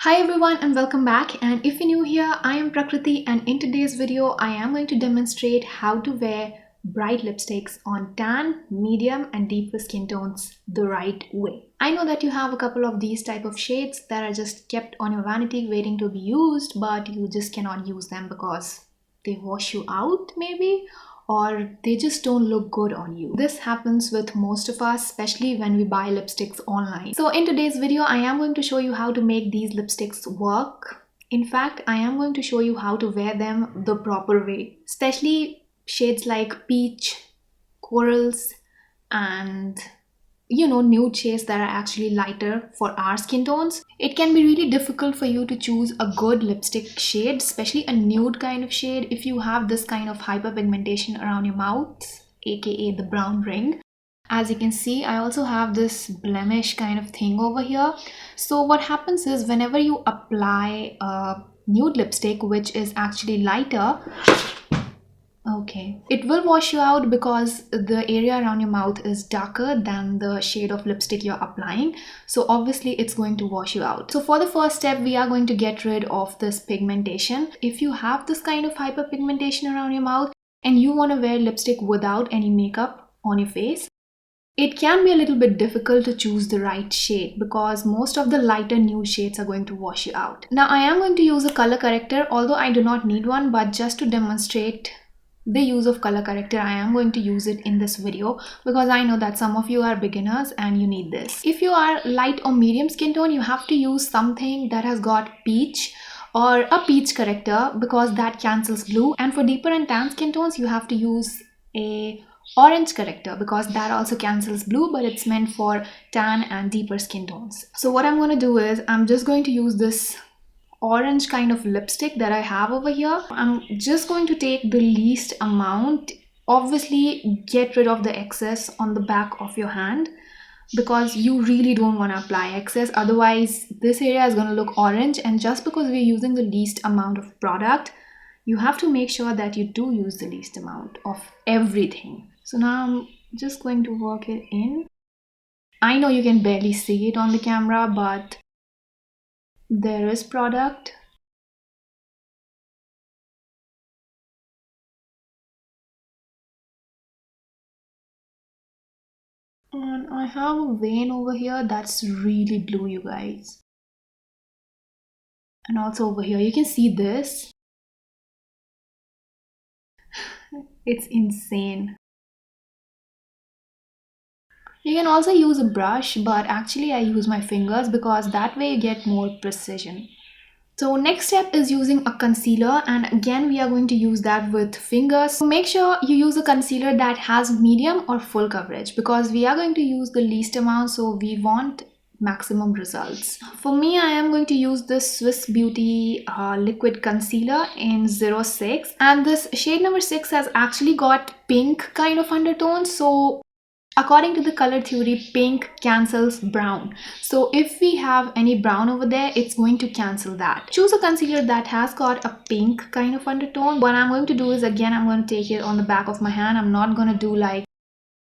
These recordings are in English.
Hi everyone and welcome back, and if you're new here, I am Prakriti, and in today's video I am going to demonstrate how to wear bright lipsticks on tan, medium and deeper skin tones the right way. I know that you have a couple of these type of shades that are just kept on your vanity waiting to be used, but you just cannot use them because they wash you out maybe, or they just don't look good on you. This happens with most of us, especially when we buy lipsticks online. So in today's video, I am going to show you how to make these lipsticks work. In fact, I am going to show you how to wear them the proper way, especially shades like peach, corals, and nude shades that are actually lighter for our skin tones. It can be really difficult for you to choose a good lipstick shade, especially a nude kind of shade, if you have this kind of hyperpigmentation around your mouth, aka the brown ring. As you can see, I also have this blemish kind of thing over here. So what happens is, whenever you apply a nude lipstick which is actually lighter, okay, it will wash you out because the area around your mouth is darker than the shade of lipstick you're applying. So obviously it's going to wash you out. So for the first step, we are going to get rid of this pigmentation. If you have this kind of hyperpigmentation around your mouth and you want to wear lipstick without any makeup on your face, it can be a little bit difficult to choose the right shade because most of the lighter nude shades are going to wash you out. Now I am going to use a color corrector, although I do not need one, but just to demonstrate the use of color corrector, I am going to use it in this video because I know that some of you are beginners and you need this. If you are light or medium skin tone, you have to use something that has got peach or a peach corrector because that cancels blue, and for deeper and tan skin tones you have to use a orange corrector because that also cancels blue, but it's meant for tan and deeper skin tones. So what I'm going to do is I'm just going to use this orange kind of lipstick that I have over here. I'm just going to take the least amount. Obviously get rid of the excess on the back of your hand because you really don't want to apply excess, otherwise this area is going to look orange. And just because we're using the least amount of product, you have to make sure that you do use the least amount of everything. So now I'm just going to work it in. I know you can barely see it on the camera, but there is product. And I have a vein over here that's really blue, you guys. And also over here, you can see this. It's insane. You can also use a brush, but actually I use my fingers because that way you get more precision. So next step is using a concealer, and again we are going to use that with fingers. So make sure you use a concealer that has medium or full coverage because we are going to use the least amount, so we want maximum results. For me, I am going to use this Swiss Beauty liquid concealer in 06, and this shade number 6 has actually got pink kind of undertones. So according to the color theory, pink cancels brown. So if we have any brown over there, it's going to cancel that. Choose a concealer that has got a pink kind of undertone. What I'm going to do is, again, I'm going to take it on the back of my hand. I'm not going to do like...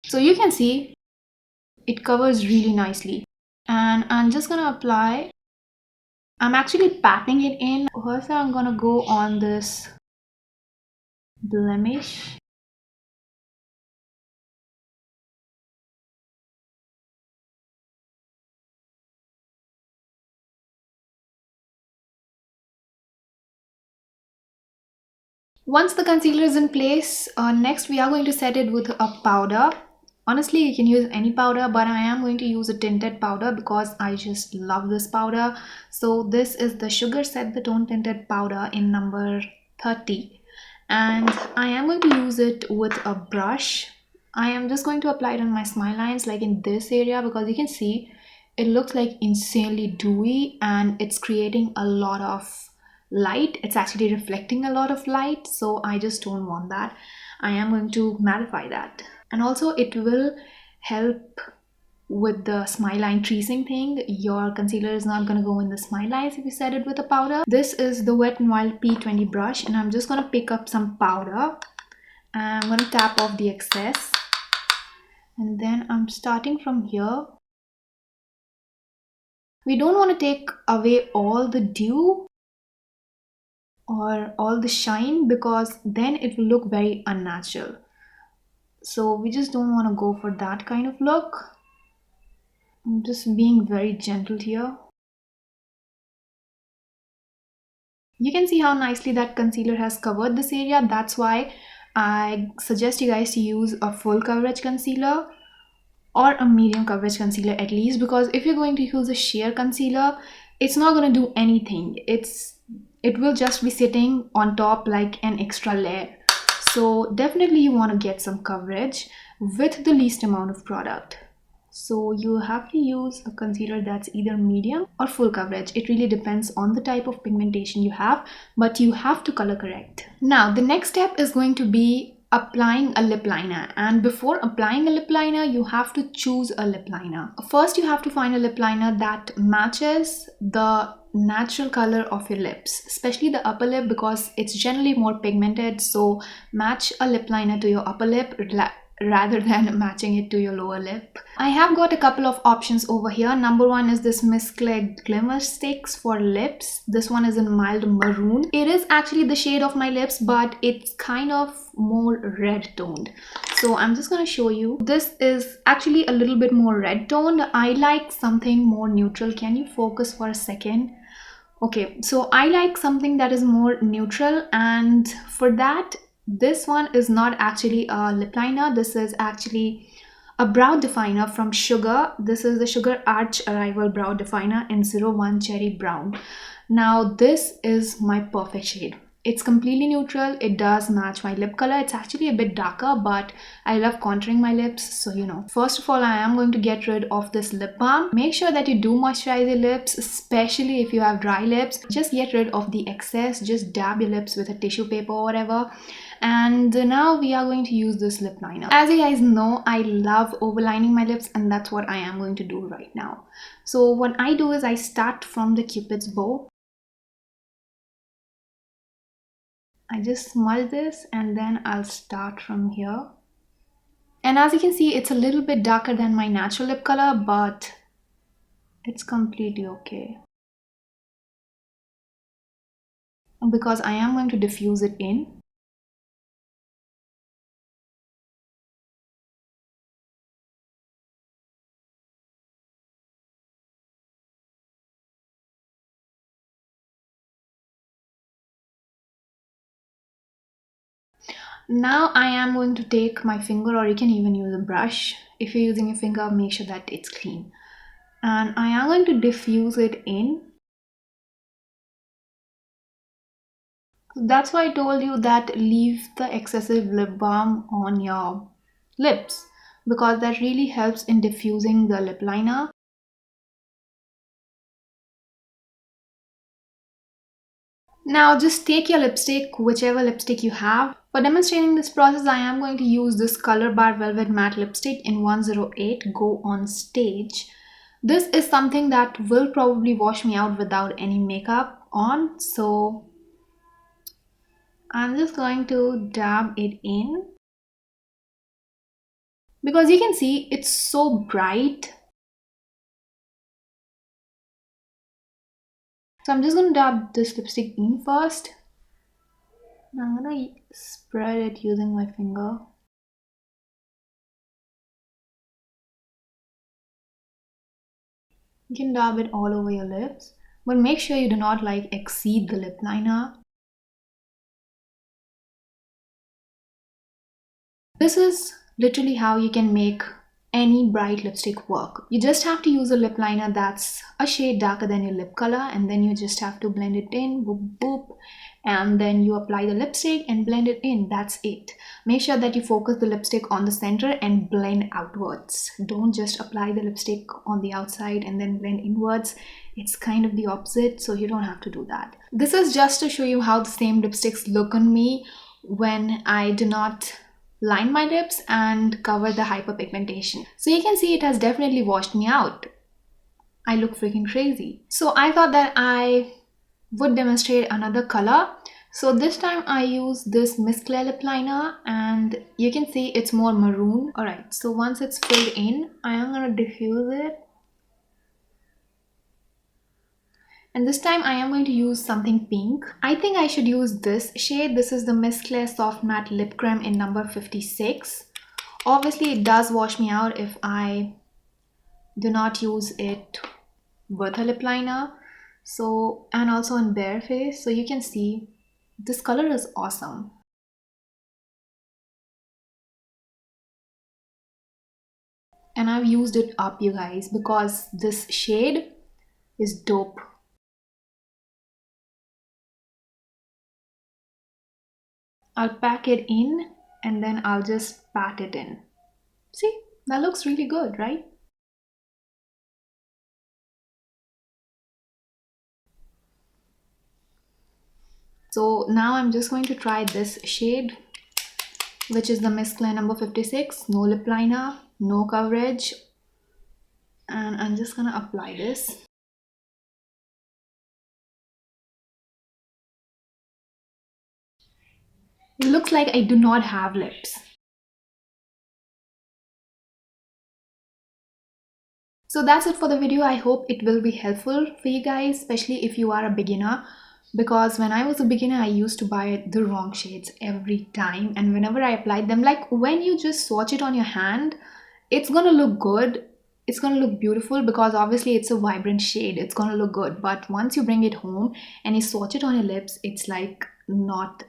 So you can see it covers really nicely. And I'm just going to apply. I'm actually patting it in. First, I'm going to go on this blemish. Once the concealer is in place, next we are going to set it with a powder. Honestly, you can use any powder, but I am going to use a tinted powder because I just love this powder. So this is the Sugar Set the Tone Tinted Powder in number 30. And I am going to use it with a brush. I am just going to apply it on my smile lines, like in this area, because you can see it looks like insanely dewy and it's creating a lot of light. It's actually reflecting a lot of light, so I just don't want that. I am going to mattify that. And also it will help with the smile line tracing thing. Your concealer is not going to go in the smile lines if you set it with a powder. This is the Wet n Wild P20 brush, and I'm just going to pick up some powder and I'm going to tap off the excess, and then I'm starting from here We don't want to take away all the dew or all the shine because then it will look very unnatural. So we just don't want to go for that kind of look. I'm just being very gentle here. You can see how nicely that concealer has covered this area. That's why I suggest you guys to use a full coverage concealer or a medium coverage concealer at least, because if you're going to use a sheer concealer, it's not going to do anything. It will just be sitting on top like an extra layer. So definitely you want to get some coverage with the least amount of product. So you have to use a concealer that's either medium or full coverage. It really depends on the type of pigmentation you have, but you have to color correct. Now the next step is going to be applying a lip liner, and before applying a lip liner you have to choose a lip liner. First you have to find a lip liner that matches the natural color of your lips, especially the upper lip because it's generally more pigmented. So match a lip liner to your upper lip rather than matching it to your lower lip. I have got a couple of options over here. Number one is this Miss Claire Glimmer Sticks for lips. This one is in mild maroon. It is actually the shade of my lips, but it's kind of more red toned. So I'm just going to show you. This is actually a little bit more red toned. I like something more neutral. Can you focus for a second? Okay, so I like something that is more neutral, and for that, this one is not actually a lip liner. This is actually a brow definer from Sugar. This is the Sugar Arch Arrival Brow Definer in 01 Cherry Brown. Now this is my perfect shade. It's completely neutral. It does match my lip color. It's actually a bit darker, but I love contouring my lips, so you know. First of all, I am going to get rid of this lip balm. Make sure that you do moisturize your lips, especially if you have dry lips. Just get rid of the excess. Just dab your lips with a tissue paper or whatever. And now we are going to use this lip liner. As you guys know, I love overlining my lips, and that's what I am going to do right now. So what I do is I start from the Cupid's bow. I just smudge this and then I'll start from here. And as you can see, it's a little bit darker than my natural lip color, but it's completely okay. Because I am going to diffuse it in. Now I am going to take my finger, or you can even use a brush. If you're using your finger, make sure that it's clean. And I am going to diffuse it in. That's why I told you that leave the excessive lip balm on your lips, because that really helps in diffusing the lip liner. Now just take your lipstick, whichever lipstick you have. For demonstrating this process, I am going to use this Color Bar Velvet Matte Lipstick in 108 Go On Stage. This is something that will probably wash me out without any makeup on. So I'm just going to dab it in. Because you can see it's so bright. So I'm just going to dab this lipstick in first. I'm going to spread it using my finger. You can dab it all over your lips, but make sure you do not like exceed the lip liner. This is literally how you can make any bright lipstick work. You just have to use a lip liner that's a shade darker than your lip color, and then you just have to blend it in, boop boop, and then you apply the lipstick and blend it in. That's it. Make sure that you focus the lipstick on the center and blend outwards. Don't just apply the lipstick on the outside and then blend inwards. It's kind of the opposite, so you don't have to do that. This is just to show you how the same lipsticks look on me when I do not line my lips and cover the hyperpigmentation. So you can see it has definitely washed me out. I look freaking crazy. So I thought that I would demonstrate another color. So this time I use this Miss Claire lip liner, and you can see it's more maroon. Alright, so once it's filled in, I am going to diffuse it. And this time I am going to use something pink. I think I should use this shade. This is the Miss Claire Soft Matte Lip Cream in number 56. Obviously it does wash me out if I do not use it with a lip liner. So, and also on bare face. So you can see this color is awesome. And I've used it up, you guys, because this shade is dope. I'll pack it in and then I'll just pat it in. See, that looks really good, right? So now I'm just going to try this shade, which is the Miss Claire number 56. No lip liner, no coverage. And I'm just gonna apply this. It looks like I do not have lips. So that's it for the video. I hope it will be helpful for you guys, especially if you are a beginner. Because when I was a beginner, I used to buy the wrong shades every time. And whenever I applied them, like when you just swatch it on your hand, it's gonna look good. It's gonna look beautiful because obviously it's a vibrant shade. It's gonna look good. But once you bring it home and you swatch it on your lips, it's like not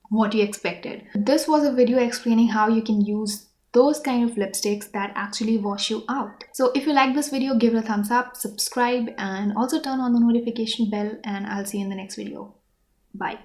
what you expected. This was a video explaining how you can use those kind of lipsticks that actually wash you out. So if you like this video, give it a thumbs up, subscribe, and also turn on the notification bell, and I'll see you in the next video. Bye.